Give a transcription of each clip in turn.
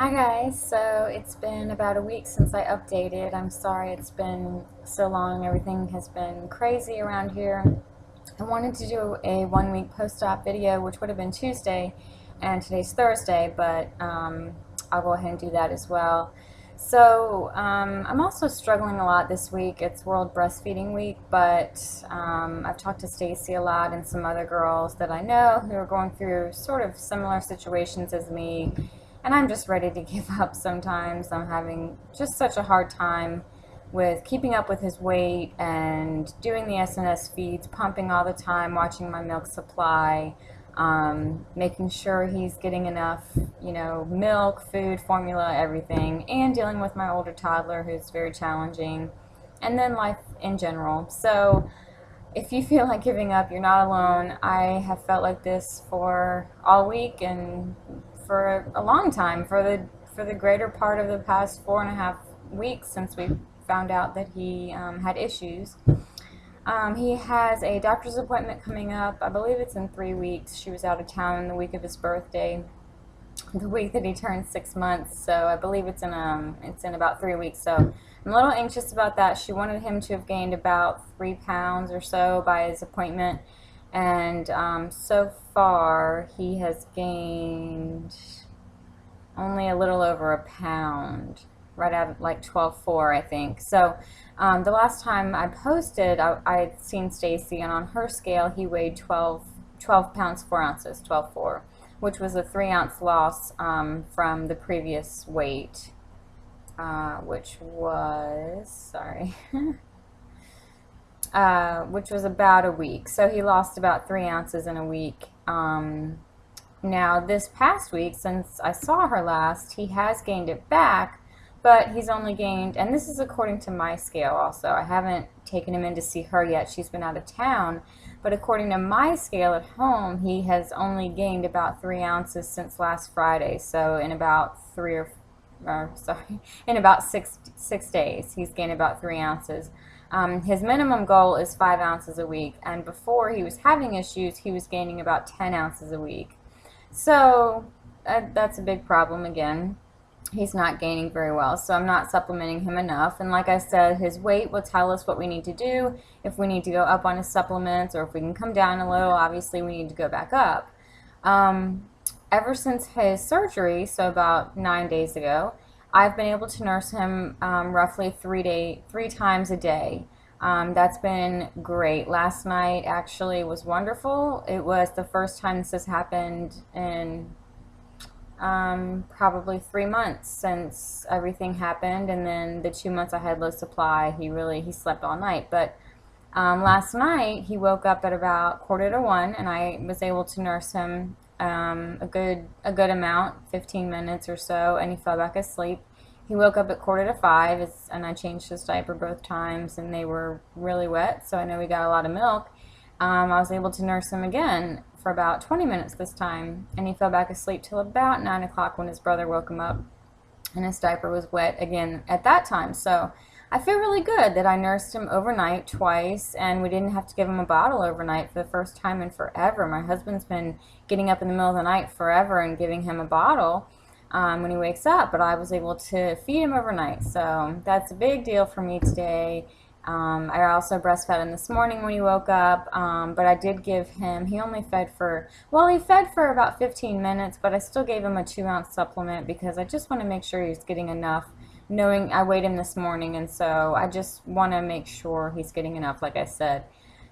Hi guys, so it's been about a week since I updated. I'm sorry it's been so long. Everything has been crazy around here. I wanted to do a 1 week post-op video, which would have been Tuesday, and today's Thursday, but I'll go ahead and do that as well. So I'm also struggling a lot this week. It's World Breastfeeding Week, but I've talked to Stacy a lot and some other girls that I know who are going through sort of similar situations as me, and I'm just ready to give up sometimes. I'm having just such a hard time with keeping up with his weight and doing the SNS feeds, pumping all the time, watching my milk supply, making sure he's getting enough, milk, food, formula, everything, and dealing with my older toddler who's very challenging, and then life in general. So if you feel like giving up, you're not alone. I have felt like this for all week and for a long time, for the greater part of the past 4.5 weeks since we found out that he had issues. He has a doctor's appointment coming up. I believe it's in 3 weeks. She was out of town the week of his birthday, the week that he turned 6 months. So I believe it's in about 3 weeks. So I'm a little anxious about that. She wanted him to have gained about 3 pounds or so by his appointment, and so far he has gained only a little over a pound, right at like 12.4, I think. So the last time I posted, I'd seen Stacy, and on her scale he weighed 12 pounds 4 ounces, 12.4, which was a 3 ounce loss from the previous weight, which was, sorry, which was about a week. So he lost about 3 ounces in a week. Now, this past week, since I saw her last, he has gained it back, but he's only gained, and this is according to my scale also. I haven't taken him in to see her yet. She's been out of town. But according to my scale at home, he has only gained about 3 ounces since last Friday. So in about in about six days, he's gained about 3 ounces. His minimum goal is 5 ounces a week, and before he was having issues, he was gaining about 10 ounces a week. So that's a big problem again. He's not gaining very well, so I'm not supplementing him enough. And like I said, his weight will tell us what we need to do. If we need to go up on his supplements, or if we can come down a little, obviously we need to go back up. Ever since his surgery, so about 9 days ago, I've been able to nurse him roughly 3 times a day. That's been great. Last night actually was wonderful. It was the first time this has happened in probably 3 months since everything happened, and then the 2 months I had low supply, he slept all night. But last night he woke up at about 1:45, and I was able to nurse him a good amount, 15 minutes or so, and he fell back asleep. He woke up at 4:45, and I changed his diaper both times, and they were really wet, so I know he got a lot of milk. I was able to nurse him again for about 20 minutes this time, and he fell back asleep till about 9 o'clock when his brother woke him up, and his diaper was wet again at that time. So I feel really good that I nursed him overnight twice, and we didn't have to give him a bottle overnight for the first time in forever. My husband's been getting up in the middle of the night forever and giving him a bottle when he wakes up, but I was able to feed him overnight. So that's a big deal for me today. I also breastfed him this morning when he woke up, but I did give him, he fed for about 15 minutes, but I still gave him a 2 ounce supplement because I just want to make sure he's getting enough, knowing I weighed him this morning, and so I just want to make sure he's getting enough, like I said.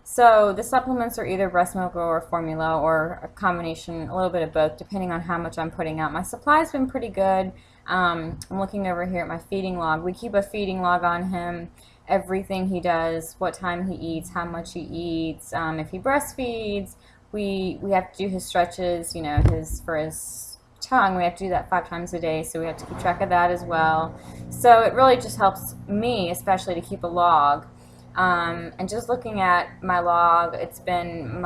So the supplements are either breast milk or formula, or a combination, a little bit of both, depending on how much I'm putting out. My supply's been pretty good. I'm looking over here at my feeding log. We keep a feeding log on him, everything he does, what time he eats, how much he eats. If he breastfeeds, we have to do his stretches, for his tongue. We have to do that 5 times a day, so we have to keep track of that as well. So it really just helps me, especially, to keep a log. And just looking at my log, it's been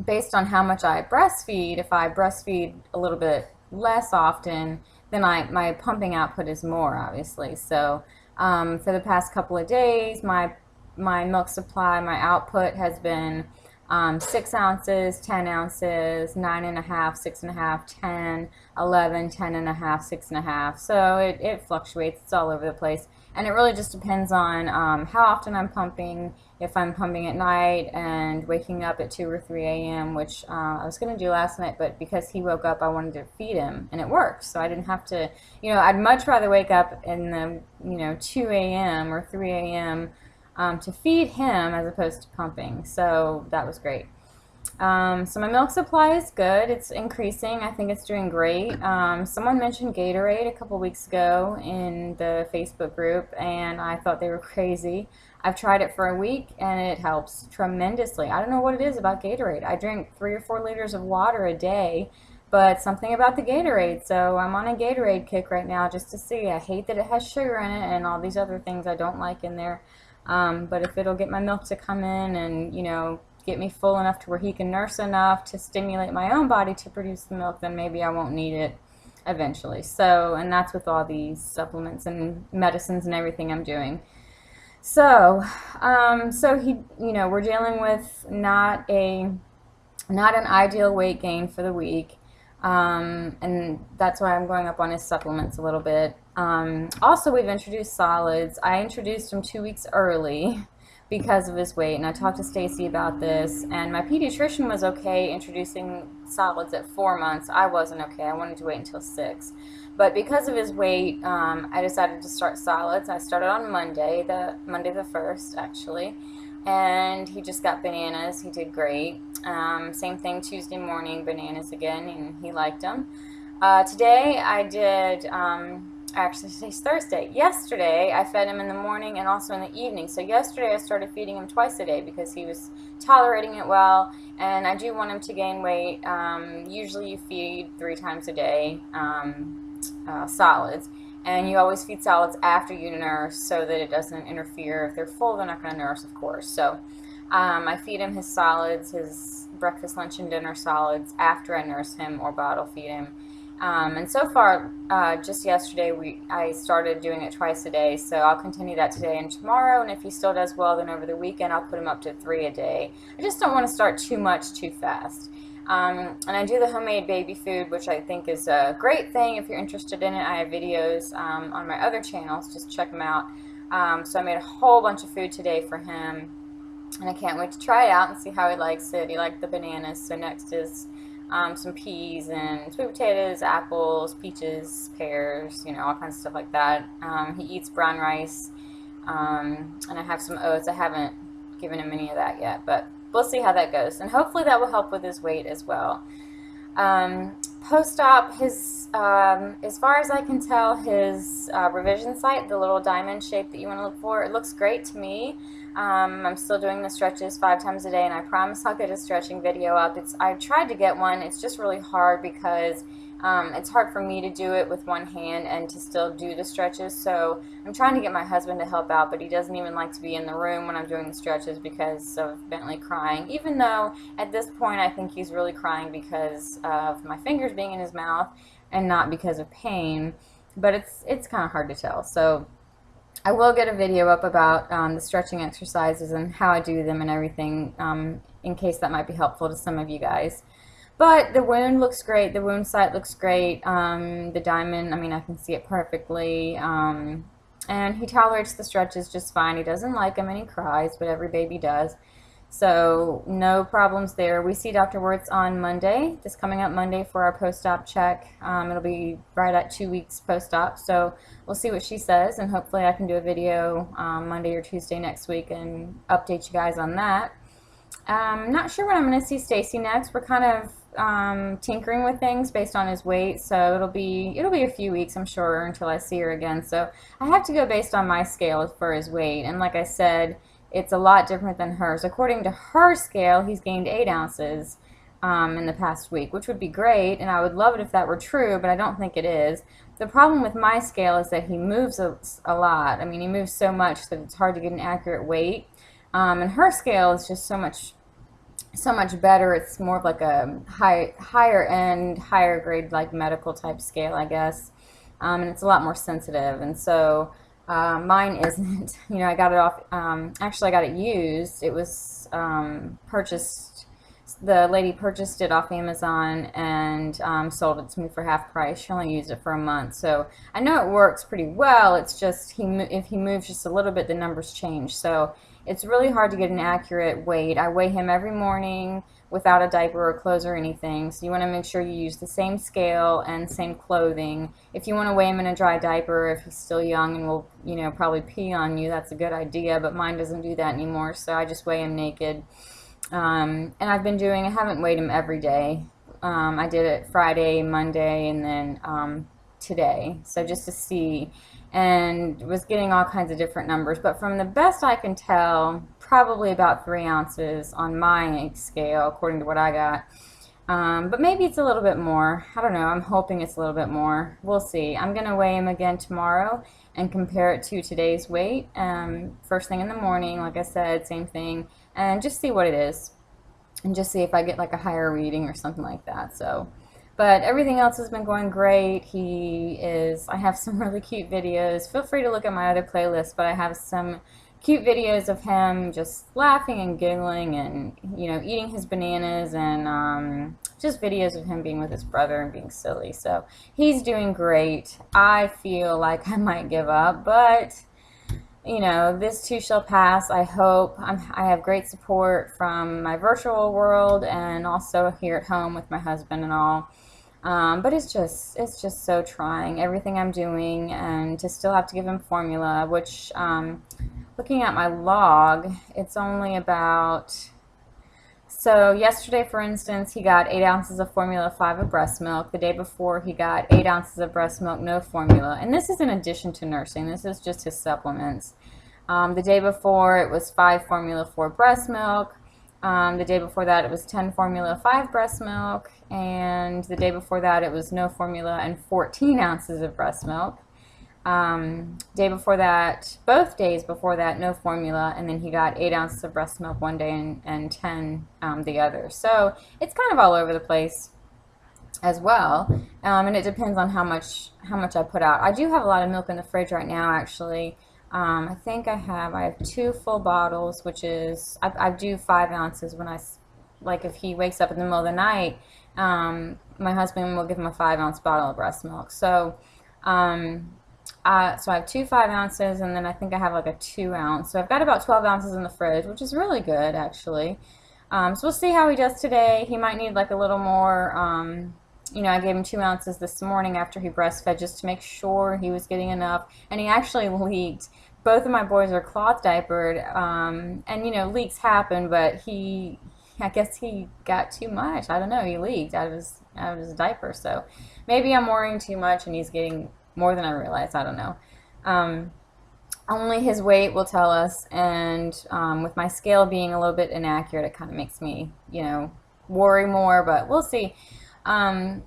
based on how much I breastfeed. If I breastfeed a little bit less often, then my pumping output is more, obviously. So for the past couple of days, my milk supply, my output has been 6 ounces, 10 ounces, 9.5, 6.5, 10, 11, 10.5, 6.5. So it fluctuates. It's all over the place. And it really just depends on how often I'm pumping, if I'm pumping at night and waking up at 2 or 3 a.m., which I was going to do last night, but because he woke up, I wanted to feed him, and it worked. So I didn't have to, I'd much rather wake up in the, 2 a.m. or 3 a.m. To feed him as opposed to pumping. So that was great. So my milk supply is good. It's increasing. I think it's doing great. Someone mentioned Gatorade a couple weeks ago in the Facebook group, and I thought they were crazy. I've tried it for a week, and it helps tremendously. I don't know what it is about Gatorade. I drink 3 or 4 liters of water a day, but something about the Gatorade. So I'm on a Gatorade kick right now just to see. I hate that it has sugar in it and all these other things I don't like in there. But if it'll get my milk to come in and, get me full enough to where he can nurse enough to stimulate my own body to produce the milk, then maybe I won't need it eventually. So, and that's with all these supplements and medicines and everything I'm doing. So, we're dealing with not an ideal weight gain for the week. And that's why I'm going up on his supplements a little bit. Also, we've introduced solids. I introduced him 2 weeks early because of his weight, and I talked to Stacy about this, and my pediatrician was okay introducing solids at 4 months. I wasn't okay. I wanted to wait until 6. But because of his weight, I decided to start solids. I started on Monday the 1st, actually, and he just got bananas. He did great. Same thing Tuesday morning, bananas again, and he liked them. Today I did, actually today's Thursday. Yesterday I fed him in the morning and also in the evening. So yesterday I started feeding him twice a day because he was tolerating it well, and I do want him to gain weight. Usually you feed 3 times a day, solids. And you always feed solids after you nurse so that it doesn't interfere. If they're full, they're not going to nurse, of course. So I feed him his solids, his breakfast, lunch, and dinner solids after I nurse him or bottle feed him. And so far, just yesterday, I started doing it twice a day, so I'll continue that today and tomorrow, and if he still does well, then over the weekend, I'll put him up to 3 a day. I just don't want to start too much too fast. And I do the homemade baby food, which I think is a great thing if you're interested in it. I have videos on my other channels. Just check them out. So I made a whole bunch of food today for him, and I can't wait to try it out and see how he likes it. He liked the bananas, so next is some peas and sweet potatoes, apples, peaches, pears, all kinds of stuff like that. He eats brown rice, and I have some oats. I haven't given him any of that yet, but we'll see how that goes, and hopefully that will help with his weight as well. Post-op, his, as far as I can tell, his revision site, the little diamond shape that you want to look for, it looks great to me. I'm still doing the stretches 5 times a day, and I promise I'll get a stretching video up. I tried to get one. It's just really hard because it's hard for me to do it with one hand and to still do the stretches. So I'm trying to get my husband to help out, but he doesn't even like to be in the room when I'm doing the stretches because of Bentley crying, even though at this point I think he's really crying because of my fingers being in his mouth and not because of pain. But it's kind of hard to tell. So I will get a video up about the stretching exercises and how I do them and everything, in case that might be helpful to some of you guys. But the wound looks great. The wound site looks great. The diamond, I can see it perfectly. And he tolerates the stretches just fine. He doesn't like them and he cries, but every baby does. So no problems there. We see Dr. Wirtz on Monday, this coming up Monday, for our post-op check. It'll be right at 2 weeks post-op. So we'll see what she says, and hopefully I can do a video Monday or Tuesday next week and update you guys on that. I'm not sure when I'm going to see Stacy next. We're kind of tinkering with things based on his weight, so it'll be a few weeks, I'm sure, until I see her again. So I have to go based on my scale for his weight, and like I said, it's a lot different than hers. According to her scale, he's gained 8 ounces in the past week, which would be great, and I would love it if that were true, but I don't think it is. The problem with my scale is that he moves a lot. He moves so much that it's hard to get an accurate weight. And her scale is just so much better. It's more of like a higher end, higher grade, like medical type scale, I guess. And it's a lot more sensitive. And so mine isn't. I got it off. Actually, I got it used. It was purchased the lady purchased it off Amazon and sold it to me for half price. She only used it for a month, so I know it works pretty well. It's just if he moves just a little bit, the numbers change. So it's really hard to get an accurate weight. I weigh him every morning without a diaper or clothes or anything. So you want to make sure you use the same scale and same clothing. If you want to weigh him in a dry diaper, if he's still young and will, probably pee on you, that's a good idea. But mine doesn't do that anymore, so I just weigh him naked. And I haven't weighed him every day. I did it Friday, Monday, and then today. So just to see, and was getting all kinds of different numbers. But from the best I can tell, probably about 3 ounces on my scale, according to what I got. But maybe it's a little bit more. I don't know. I'm hoping it's a little bit more. We'll see. I'm going to weigh him again tomorrow and compare it to today's weight. First thing in the morning, like I said, same thing. And just see what it is. And just see if I get like a higher reading or something like that. So, but everything else has been going great. I have some really cute videos. Feel free to look at my other playlist, but I have some cute videos of him just laughing and giggling and, eating his bananas and just videos of him being with his brother and being silly. So he's doing great. I feel like I might give up, but this too shall pass. I hope. I have great support from my virtual world and also here at home with my husband and all. But it's just so trying, everything I'm doing, and to still have to give him formula, which, looking at my log, it's only about... So yesterday, for instance, he got 8 ounces of formula, 5 of breast milk. The day before, he got 8 ounces of breast milk, no formula. And this is in addition to nursing. This is just his supplements. The day before, it was 5 formula, 4 breast milk. The day before that, it was 10 formula, 5 breast milk. And the day before that, it was no formula and 14 ounces of breast milk. Day before that, both days before that, no formula, and then he got 8 ounces of breast milk one day and 10 the other. So it's kind of all over the place as well, and it depends on how much I put out. I do have a lot of milk in the fridge right now, actually. I think I have 2 full bottles, which is I do 5 ounces when like if he wakes up in the middle of the night, my husband will give him a 5-ounce bottle of breast milk. So so I have 2 5 ounces, and then I think I have like a 2 ounce. So I've got about 12 ounces in the fridge, which is really good, actually. So we'll see how he does today. He might need like a little more. I gave him 2 ounces this morning after he breastfed just to make sure he was getting enough, and he actually leaked. Both of my boys are cloth diapered, and leaks happen, but I guess he got too much. I don't know. He leaked out of his diaper. So maybe I'm worrying too much, and he's getting more than I realized. I don't know. Only his weight will tell us, and with my scale being a little bit inaccurate, it kind of makes me, worry more, but we'll see. But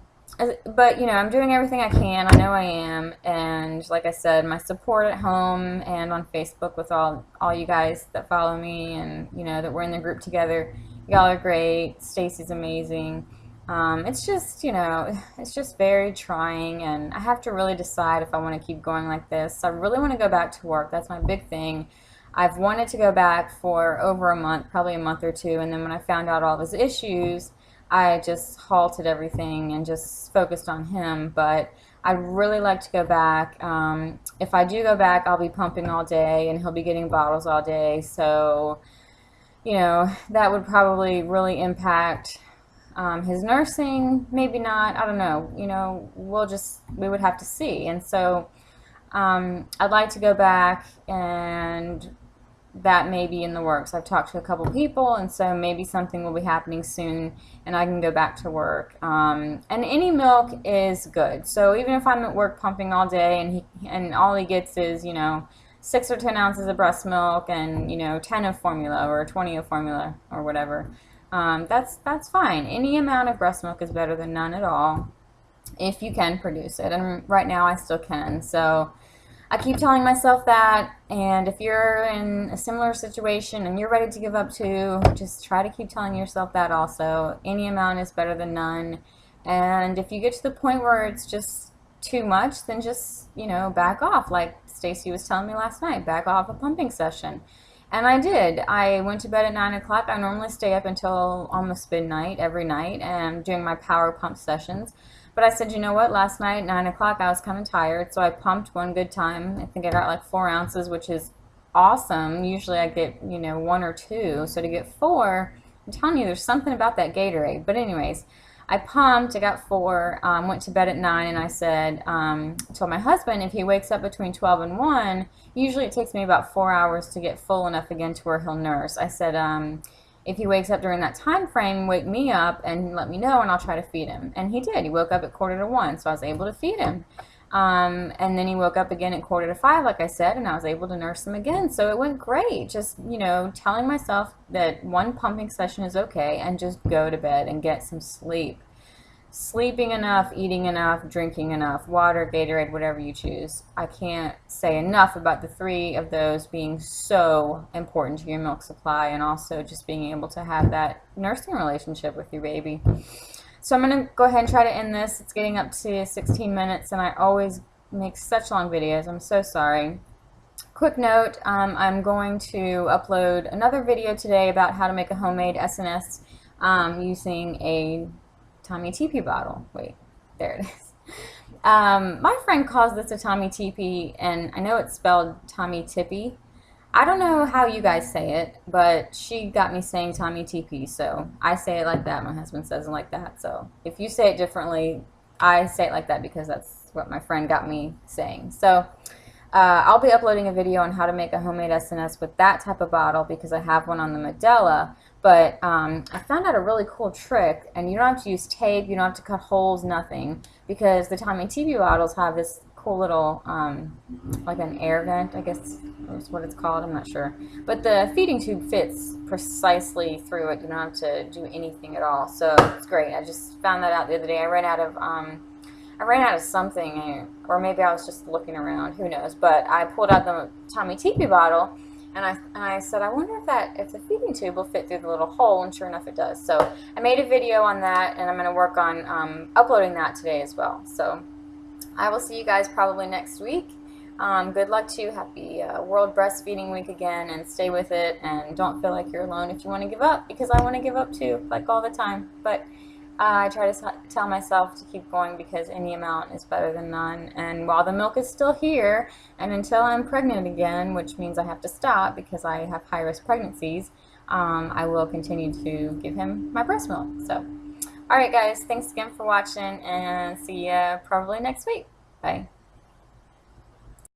I'm doing everything I can. I know I am, and like I said, my support at home and on Facebook with all you guys that follow me, and that we're in the group together. Y'all are great. Stacy's amazing. It's just very trying, and I have to really decide if I want to keep going like this. I really want to go back to work. That's my big thing. I've wanted to go back for over a month, probably a month or two, and then when I found out all his issues, I just halted everything and just focused on him. But I'd really like to go back. If I do go back, I'll be pumping all day, and he'll be getting bottles all day. So, that would probably really impact his nursing. Maybe not. I don't know. We would have to see. And so I'd like to go back, and that may be in the works. I've talked to a couple people, and so maybe something will be happening soon, and I can go back to work. And any milk is good. So even if I'm at work pumping all day, and all he gets is 6 or 10 ounces of breast milk, and 10 of formula or 20 of formula or whatever, that's fine. Any amount of breast milk is better than none at all, if you can produce it. And right now I still can. So I keep telling myself that, and if you're in a similar situation and you're ready to give up too, just try to keep telling yourself that also. Any amount is better than none. And if you get to the point where it's just too much, then just, back off. Like Stacy was telling me last night, back off a pumping session. And I did. I went to bed at 9 o'clock. I normally stay up until almost midnight every night and doing my power pump sessions. But I said, you know what? Last night, 9 o'clock, I was kind of tired, so I pumped one good time. I think I got like 4 ounces, which is awesome. Usually I get, one or two. So to get four, I'm telling you, there's something about that Gatorade. But anyways, I pumped, I got four, went to bed at 9, and I said, told my husband if he wakes up between 12 and 1, usually it takes me about 4 hours to get full enough again to where he'll nurse. I said, if he wakes up during that time frame, wake me up and let me know, and I'll try to feed him. And he did. He woke up at 1:45, so I was able to feed him. And then he woke up again at 4:45, like I said, and I was able to nurse him again. So it went great. Just, telling myself that one pumping session is okay and just go to bed and get some sleep. Sleeping enough, eating enough, drinking enough, water, Gatorade, whatever you choose. I can't say enough about the three of those being so important to your milk supply, and also just being able to have that nursing relationship with your baby. So I'm going to go ahead and try to end this. It's getting up to 16 minutes, and I always make such long videos. I'm so sorry. Quick note, I'm going to upload another video today about how to make a homemade SNS using a Tommy Teepee bottle. Wait, there it is. My friend calls this a Tommy Teepee, and I know it's spelled Tommy Tippy. I don't know how you guys say it, but she got me saying Tommy Teepee, so I say it like that. My husband says it like that. So if you say it differently, I say it like that because that's what my friend got me saying. So I'll be uploading a video on how to make a homemade SNS with that type of bottle because I have one on the Medela. But I found out a really cool trick, and you don't have to use tape, you don't have to cut holes, nothing, because the Tommy Teepee bottles have this cool little, like an air vent, I guess is what it's called, I'm not sure. But the feeding tube fits precisely through it, you don't have to do anything at all, so it's great. I just found that out the other day. I ran out of something, or maybe I was just looking around, who knows, but I pulled out the Tommy Teepee bottle, and I said, I wonder if the feeding tube will fit through the little hole, and sure enough it does. So I made a video on that, and I'm going to work on uploading that today as well. So I will see you guys probably next week. Good luck to you. Happy World Breastfeeding Week again, and stay with it, and don't feel like you're alone if you want to give up, because I want to give up too, like all the time. But I try to tell myself to keep going because any amount is better than none. And while the milk is still here, and until I'm pregnant again, which means I have to stop because I have high-risk pregnancies, I will continue to give him my breast milk. So, alright guys, thanks again for watching, and see you probably next week. Bye.